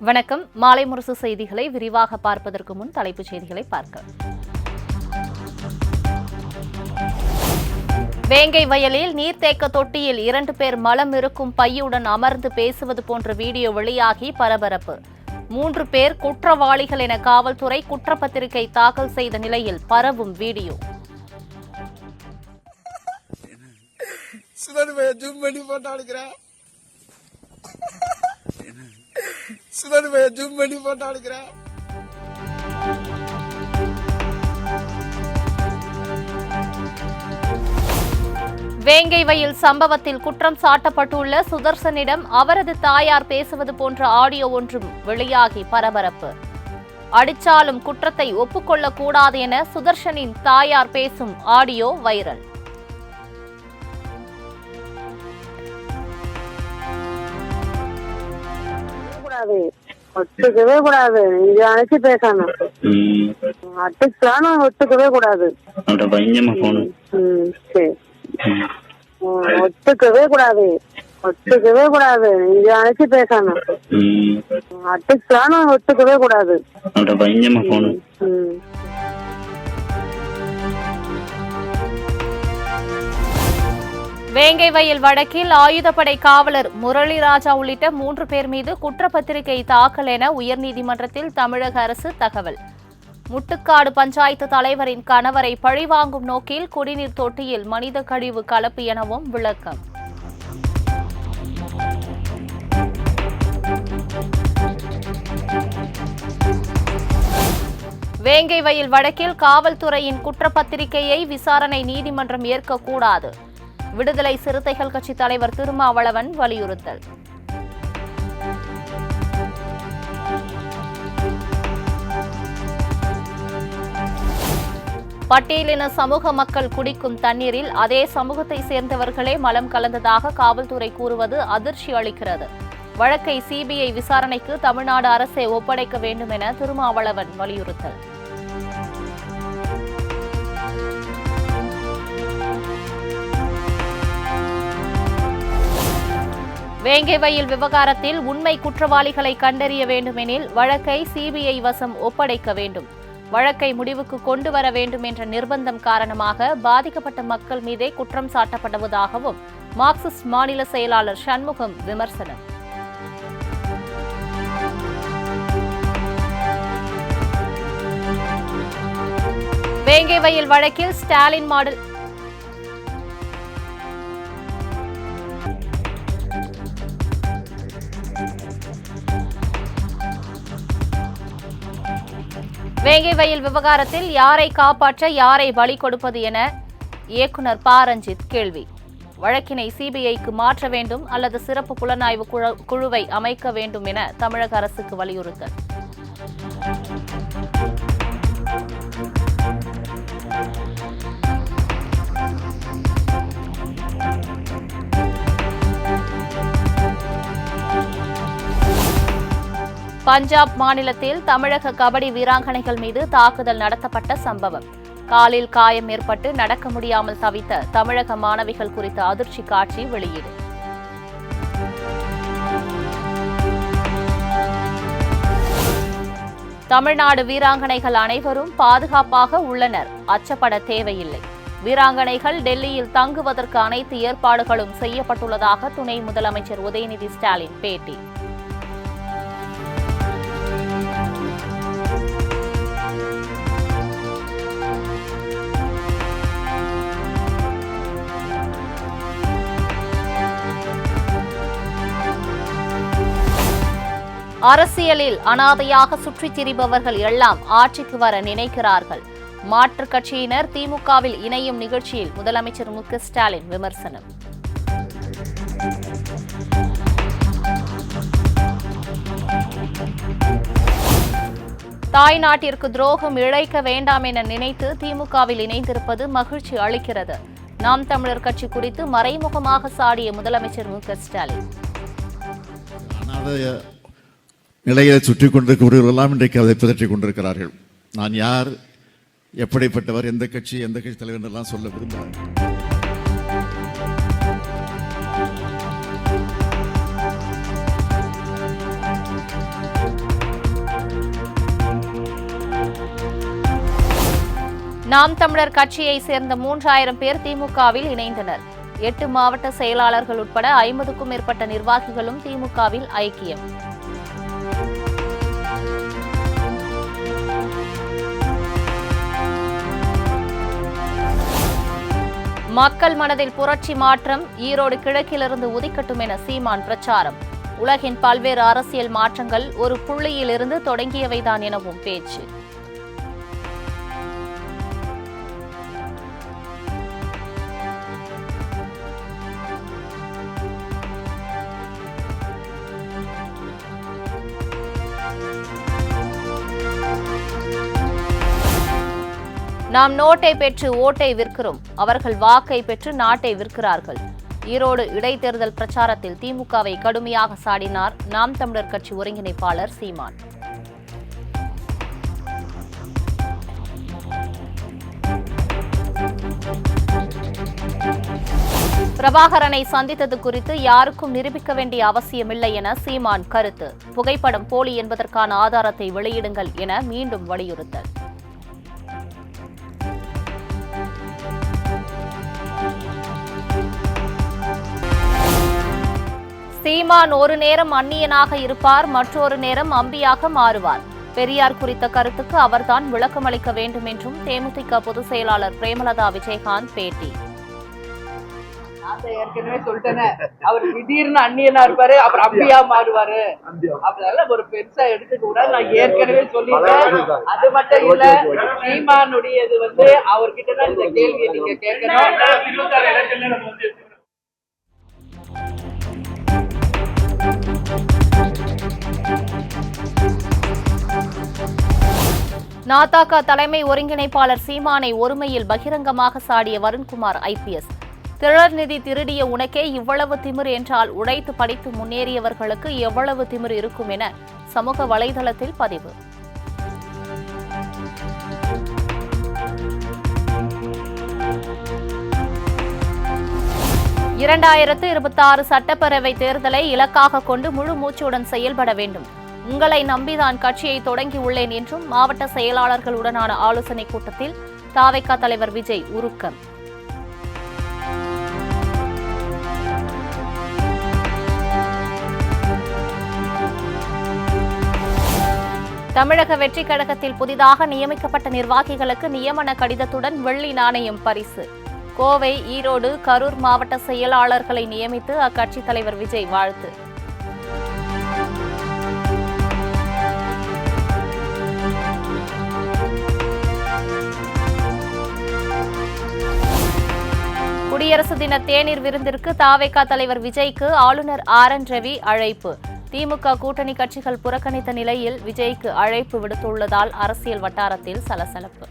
வணக்கம். மாலை முரசு செய்திகளை விரிவாக பார்ப்பதற்கு முன் தலைப்புச் செய்திகளை பார்க்க. வேங்கை வயலில் நீர்த்தேக்க தொட்டியில் 2 பேர் மலம் இருக்கும் பையுடன் அமர்ந்து பேசுவது போன்ற வீடியோ வெளியாகி பரபரப்பு. 3 பேர் குற்றவாளிகள் என காவல்துறை குற்றப்பத்திரிகை தாக்கல் செய்த நிலையில் பரவும் வீடியோ. வேங்கை வயல் சம்பவத்தில் குற்றம் சாட்டப்பட்டுள்ள சுதர்சனிடம் அவரது தாயார் பேசுவது போன்ற ஆடியோ ஒன்றும் வெளியாகி பரபரப்பு. அடிச்சாலும் குற்றத்தை ஒப்புக்கொள்ளக் கூடாது என சுதர்சனின் தாயார் பேசும் ஆடியோ வைரல். ஒத்துக்கவே கூடாது. இங்க அழைச்சி பேசணும். அடிச்சாலும் ஒத்துக்கவே கூடாது. ஒத்துக்கவே கூடாது. ஒத்துக்கவே கூடாது. இங்க அழைச்சி பேசணும். அடிச்சாலும் ஒத்துக்கவே கூடாது. வேங்கை வயல் வழக்கில் ஆயுதப்படை காவலர் முரளிராஜா உள்ளிட்ட 3 பேர் மீது குற்றப்பத்திரிகை தாக்கல் என உயர்நீதிமன்றத்தில் தமிழக அரசு தகவல். முட்டுக்காடு பஞ்சாயத்து தலைவரின் கணவரை பழிவாங்கும் நோக்கில் குடிநீர் தொட்டியில் மனித கழிவு கலப்பு எனவும் விளக்கம். வேங்கை வயல் வழக்கில் காவல்துறையின் குற்றப்பத்திரிகையை விசாரணை நீதிமன்றம் ஏற்கக்கூடாது. விடுதலை சிறுத்தைகள் கட்சி தலைவர் திருமாவளவன் வலியுறுத்தல். பட்டியலின சமூக மக்கள் குடிக்கும் தண்ணீரில் அதே சமூகத்தை சேர்ந்தவர்களே மலம் கலந்ததாக காவல்துறை கூறுவது அதிர்ச்சி அளிக்கிறது. வழக்கை சிபிஐ விசாரணைக்கு தமிழ்நாடு அரசே ஒப்படைக்க வேண்டும் என திருமாவளவன் வலியுறுத்தல். வேங்கை வயல் விவகாரத்தில் உண்மை குற்றவாளிகளை கண்டறிய வேண்டுமெனில் வழக்கை சிபிஐ வசம் ஒப்படைக்க வேண்டும். வழக்கை முடிவுக்கு கொண்டு வர வேண்டும் என்ற நிர்பந்தம் காரணமாக பாதிக்கப்பட்ட மக்கள் மீதே குற்றம் சாட்டப்படுவதாகவும் மார்க்சிஸ்ட் மாநில செயலாளர் சண்முகம் விமர்சனம். வேங்கை வயல் வழக்கில் ஸ்டாலின் மாடல் வேங்கை வயல் விவகாரத்தில் யாரை காப்பாற்ற யாரை பலி கொடுப்பது என இயக்குநர் ப. ரஞ்சித் கேள்வி. வழக்கினை சிபிஐக்கு மாற்ற வேண்டும் அல்லது சிறப்பு புலனாய்வு குழுவை அமைக்க வேண்டும் என தமிழக அரசுக்கு வலியுறுத்தல். பஞ்சாப் மாநிலத்தில் தமிழக கபடி வீராங்கனைகள் மீது தாக்குதல் நடத்தப்பட்ட சம்பவம். காலில் காயம் ஏற்பட்டு நடக்க முடியாமல் தவித்த தமிழக மாணவிகள் குறித்த அதிர்ச்சி காட்சி வெளியீடு. தமிழ்நாடு வீராங்கனைகள் அனைவரும் பாதுகாப்பாக உள்ளனர், அச்சப்பட தேவையில்லை. வீராங்கனைகள் டெல்லியில் தங்குவதற்கு அனைத்து ஏற்பாடுகளும் செய்யப்பட்டுள்ளதாக துணை முதலமைச்சர் உதயநிதி ஸ்டாலின் பேட்டி. அரசியலில் அனாதையாக சுற்றித் திரிபவர்கள் எல்லாம் ஆட்சிக்கு வர நினைக்கிறார்கள். மாற்றுக் கட்சியினர் திமுகவில் இணையும் நிகழ்ச்சியில் முதலமைச்சர் மு.க. ஸ்டாலின் விமர்சனம். தாய் நாட்டிற்கு துரோகம் இழைக்க வேண்டாம் என நினைத்து திமுகவில் இணைந்திருப்பது மகிழ்ச்சி அளிக்கிறது. நாம் தமிழர் கட்சி குறித்து மறைமுகமாக சாடிய முதலமைச்சர் மு.க. ஸ்டாலின். நிலையை சுற்றி கொண்டிருக்கிறவர்களெல்லாம் இன்றைக்கு அதை பிதற்றிக் கொண்டிருக்கிறார்கள். நான் யார், எப்படிப்பட்டவர், எந்த கட்சி தலைவர் என்றெல்லாம் சொல்ல விரும்புகிறேன். நாம் தமிழர் கட்சியை சேர்ந்த 3000 பேர் திமுகவில் இணைந்தனர். 8 மாவட்ட செயலாளர்கள் உட்பட 50க்கும் மேற்பட்ட நிர்வாகிகளும் திமுகவில் ஐக்கியம். மக்கள் மனதில் புரட்சி மாற்றம், ஈரோடு கிழக்கிலிருந்து உதிக்கட்டும் என சீமான் பிரச்சாரம். உலகின் பல்வேறு அரசியல் மாற்றங்கள் ஒரு புள்ளியிலிருந்து தொடங்கியவைதான் எனவும் பேச்சு. நாம் நோட்டை பெற்று ஓட்டை விற்கிறோம், அவர்கள் வாக்கை பெற்று நாட்டை விற்கிறார்கள். ஈரோடு இடைத்தேர்தல் பிரச்சாரத்தில் திமுகவை கடுமையாக சாடினார் நாம் தமிழர் கட்சி ஒருங்கிணைப்பாளர் சீமான். பிரபாகரனை சந்தித்தது குறித்து யாருக்கும் நிரூபிக்க வேண்டிய அவசியமில்லை என சீமான் கருத்து. புகைப்படம் போலி என்பதற்கான ஆதாரத்தை வெளியிடுங்கள் என மீண்டும் வலியுறுத்தல். சீமான் ஒரு நேரம் அந்நியனாக இருப்பார், மற்றொரு நேரம் அம்பியாக மாறுவார். பெரியார் குறித்த கருத்துக்கு அவர்தான் விளக்கமளிக்க வேண்டும் என்றும் தேமுதிக பொதுச் செயலாளர் பிரேமலதா விஜயகாந்த் பேட்டி. ஏற்கனவே சொல்லிட்டேன், அவர் திடீர்னு அந்நியனா இருப்பாரு, அப்புறம் அம்பியா மாறுவாரு. அதனால ஒரு பெருசா எடுத்துக்க கூடாது. நான் ஏற்கனவே சொல்லிட்டேன். அது மட்டும் இல்ல, சீமானுடையது அவர்கிட்டதான் இந்த கேள்வியை நீங்க கேட்கணும். நாதாக தலைமை ஒருங்கிணைப்பாளர் சீமானை ஒருமையில் பகிரங்கமாக சாடிய வருண்குமார் ஐபிஎஸ். திரள் நிதி திருடிய உனக்கே இவ்வளவு திமிர் என்றால் உழைத்து படித்து முன்னேறியவர்களுக்கு எவ்வளவு திமிர் இருக்கும் என சமூக வலைதளத்தில் பதிவு. (2026) சட்டப்பேரவை தேர்தலை இலக்காக கொண்டு முழு மூச்சுடன் செயல்பட வேண்டும். உங்களை நம்பிதான் கட்சியை தொடங்கி உள்ளேன் என்றும் மாவட்ட செயலாளர்களுடனான ஆலோசனைக் கூட்டத்தில் தாவேகா தலைவர் விஜய் உருக்கம். தமிழக வெற்றிக் கழகத்தில் புதிதாக நியமிக்கப்பட்ட நிர்வாகிகளுக்கு நியமன கடிதத்துடன் வெள்ளி நாணயம் பரிசு. கோவை, ஈரோடு, கரூர் மாவட்ட செயலாளர்களை நியமித்து அக்கட்சி தலைவர் விஜய் வாழ்த்து. குடியரசு தின தேநீர் விருந்திற்கு தாவேகா தலைவர் விஜய்க்கு ஆளுநர் RN ரவி அழைப்பு. திமுக கூட்டணி கட்சிகள் புறக்கணித்த நிலையில் விஜய்க்கு அழைப்பு விடுத்துள்ளதால் அரசியல் வட்டாரத்தில் சலசலப்பு.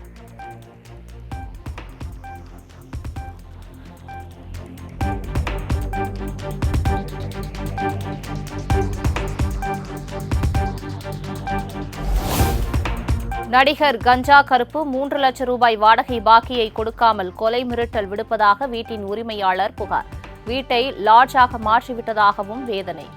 நடிகர் கஞ்சா கருப்பு 3 லட்சம் ரூபாய் வாடகை பாக்கியை கொடுக்காமல் கொலை மிரட்டல் விடுப்பதாக வீட்டின் உரிமையாளர் புகார். வீட்டை லாட்ஜாக மாற்றிவிட்டதாகவும் வேதனை.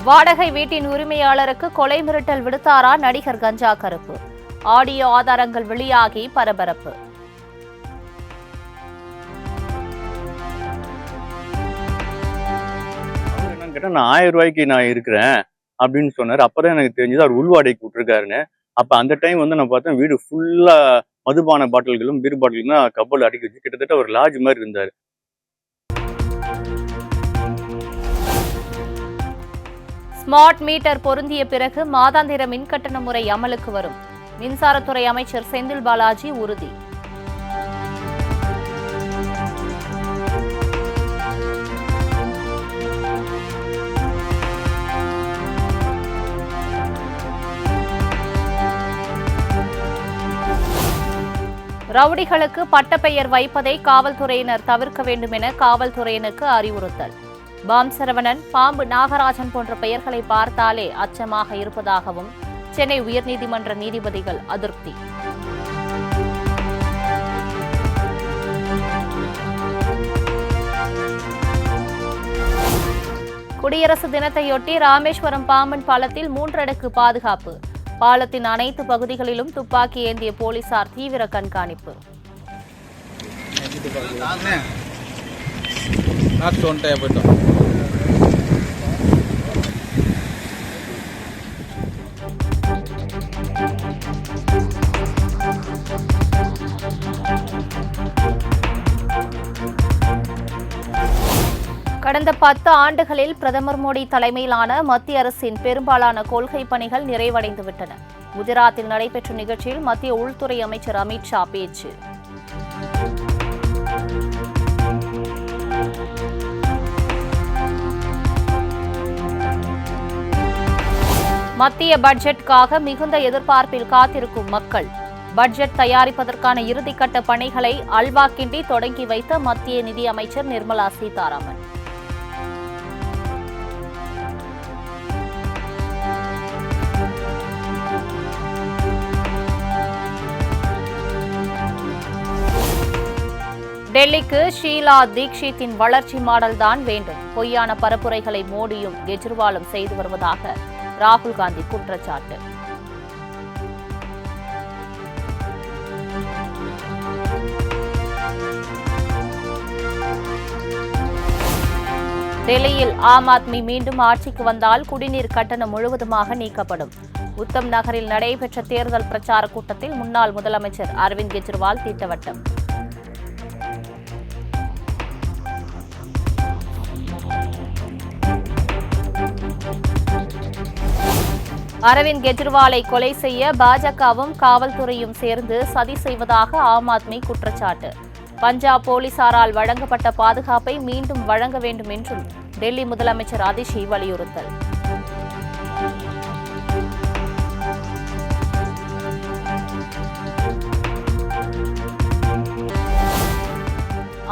வாடகை வீட்டின் உரிமையாளருக்கு கொலை மிரட்டல் விடுத்தாரா நடிகர் கஞ்சா கருப்பு? ஆடியோ ஆதாரங்கள் வெளியாகி பரபரப்பு. என்னன்னு கேட்டா, நான் 1000 ரூபாய்க்கு நான் இருக்கிறேன் அப்படின்னு சொன்னாரு. அப்பதான் எனக்கு தெரிஞ்சது அவர் உள்வாடகைக்கு விட்டுருக்காருன்னு. அப்ப அந்த டைம் நான் பார்த்தேன், வீடு ஃபுல்லா மதுபான பாட்டில்களும் பீர் பாட்டிலும் தான் கப்பல் அடக்கி வச்சு கிட்டத்தட்ட ஒரு லாட்ஜ் மாதிரி இருந்தாரு. ஸ்மார்ட் மீட்டர் பொருந்திய பிறகு மாதாந்திர மின்கட்டண முறை அமலுக்கு வரும். மின்சாரத்துறை அமைச்சர் செந்தில் பாலாஜி உறுதி. ரவுடிகளுக்கு பட்டப்பெயர் வைப்பதை காவல்துறையினர் தவிர்க்க வேண்டும் என காவல்துறையினருக்கு அறிவுறுத்தல். பாம் சரவணன், பாம்பு நாகராஜன் போன்ற பெயர்களை பார்த்தாலே அச்சமாக இருப்பதாகவும் சென்னை உயர்நீதிமன்ற நீதிபதிகள் அதிருப்தி. குடியரசு தினத்தையொட்டி ராமேஸ்வரம் பாம்பன் பாலத்தில் 3 அடுக்கு பாதுகாப்பு. பாலத்தின் அனைத்து பகுதிகளிலும் துப்பாக்கி ஏந்திய போலீசார் தீவிர கண்காணிப்பு. கடந்த 10 ஆண்டுகளில் பிரதமர் மோடி தலைமையிலான மத்திய அரசின் பெரும்பாலான கொள்கை பணிகள் நிறைவடைந்துவிட்டன. குஜராத்தில் நடைபெற்ற நிகழ்ச்சியில் மத்திய உள்துறை அமைச்சர் அமித் ஷா பேச்சு. மத்திய பட்ஜெட்டுக்காக மிகுந்த எதிர்பார்ப்பில் காத்திருக்கும் மக்கள். பட்ஜெட் தயாரிப்பதற்கான இறுதிக்கட்ட பணிகளை அல்வா கிண்டி தொடங்கி வைத்த மத்திய நிதி அமைச்சர் நிர்மலா சீதாராமன். டெல்லிக்கு ஷீலா தீக்ஷித்தின் வளர்ச்சி மாடல் தான் வேண்டும். பொய்யான பரப்புரைகளை மோடியும் கெஜ்ரிவாலும் செய்து வருவதாக ராகுல் காந்தி குற்றச்சாட்டு. டெல்லியில் ஆம் ஆத்மி மீண்டும் ஆட்சிக்கு வந்தால் குடிநீர் கட்டணம் முழுவதுமாக நீக்கப்படும். உத்தம் நகரில் நடைபெற்ற தேர்தல் பிரச்சார கூட்டத்தில் முன்னாள் முதலமைச்சர் அரவிந்த் கெஜ்ரிவால் திட்டவட்டம். அரவிந்த் கெஜ்ரிவாலை கொலை செய்ய பாஜகவும் காவல்துறையும் சேர்ந்து சதி செய்வதாக ஆம் ஆத்மி குற்றச்சாட்டு. பஞ்சாப் போலீசாரால் வழங்கப்பட்ட பாதுகாப்பை மீண்டும் வழங்க வேண்டும் என்றும் டெல்லி முதலமைச்சர் அதிஷி வலியுறுத்தல்.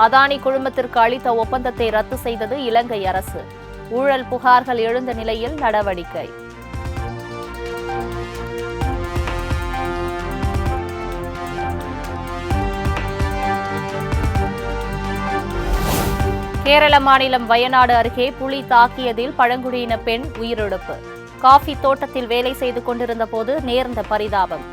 அதானி குழுமத்திற்கு அளித்த ஒப்பந்தத்தை ரத்து செய்தது இலங்கை அரசு. ஊழல் புகார்கள் எழுந்த நிலையில் நடவடிக்கை. கேரள மாநிலம் வயநாடு அருகே புலி தாக்கியதில் பழங்குடியின பெண் உயிரிழப்பு. காஃபி தோட்டத்தில் வேலை செய்து கொண்டிருந்த போது நேர்ந்த பரிதாபம்.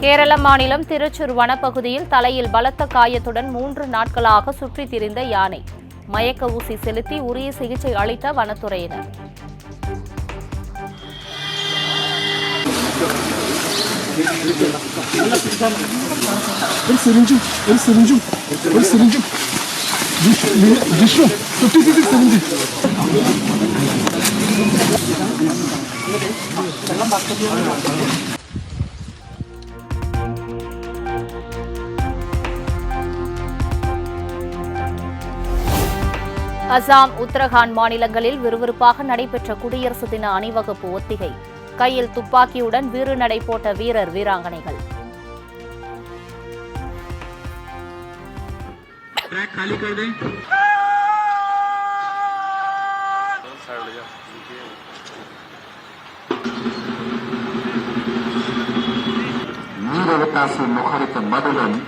கேரள மாநிலம் திருச்சூர் வனப்பகுதியில் தலையில் பலத்த காயத்துடன் 3 நாட்களாக சுற்றித் திரிந்த யானை. மயக்க ஊசி செலுத்தி உரிய சிகிச்சை அளித்த வனத்துறையினர். அசாம், உத்தரகாண்ட் மாநிலங்களில் விறுவிறுப்பாக நடைபெற்ற குடியரசு தின அணிவகுப்பு ஒத்திகை. கையில் துப்பாக்கியுடன் வீறு நடை போட்ட வீரர் வீராங்கனைகள். நீரவகாச முகரித்த மதுரன்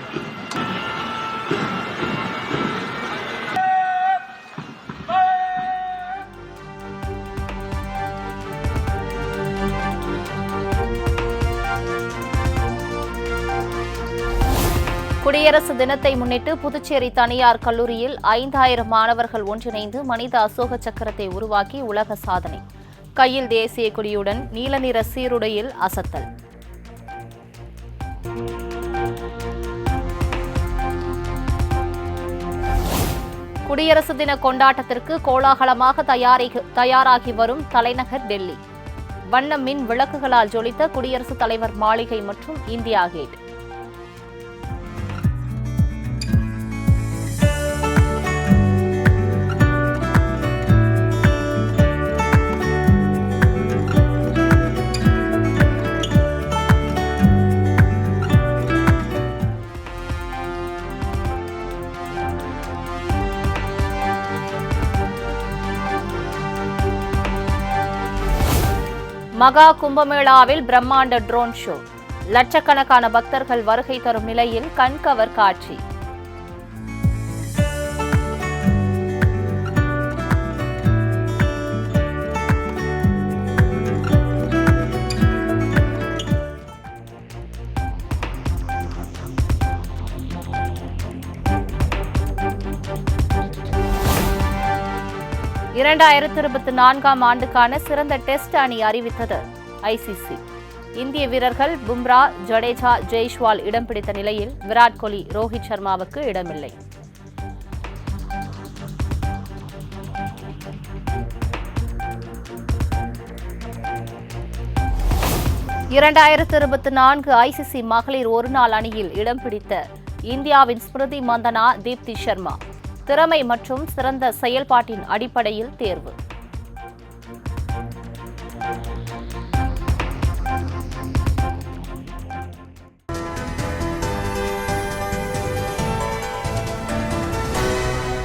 குடியரசு தினத்தை முன்னிட்டு புதுச்சேரி தனியார் கல்லூரியில் 5000 மாணவர்கள் ஒன்றிணைந்து மனித அசோக சக்கரத்தை உருவாக்கி உலக சாதனை. கையில் தேசிய கொடியுடன் நீல நிற சீருடையில் அசத்தல். குடியரசு தின கொண்டாட்டத்திற்கு கோலாகலமாக தயாராகி வரும் தலைநகர் டெல்லி. வண்ண மின் விளக்குகளால் ஜொலித்த குடியரசுத் தலைவர் மாளிகை மற்றும் இந்தியா கேட். மகா கும்பமேளாவில் பிரம்மாண்ட ட்ரோன் ஷோ. லட்சக்கணக்கான பக்தர்கள் வருகை தரும் நிலையில் கண்கவர் காட்சி. (2024) ஆண்டுக்கான சிறந்த டெஸ்ட் அணி அறிவித்தது ஐசிசி. இந்திய வீரர்கள் பும்ரா, ஜடேஜா, ஜெய்ஸ்வால் இடம் பிடித்த நிலையில் விராட் கோலி, ரோஹித் சர்மாவுக்கு இடமில்லை. (2024) ஐசிசி மகளிர் ஒருநாள் அணியில் இடம் பிடித்த இந்தியாவின் ஸ்மிருதி மந்தனா, தீப்தி சர்மா திறமை மற்றும் சிறந்த செயல்பாட்டின் அடிப்படையில் தேர்வு.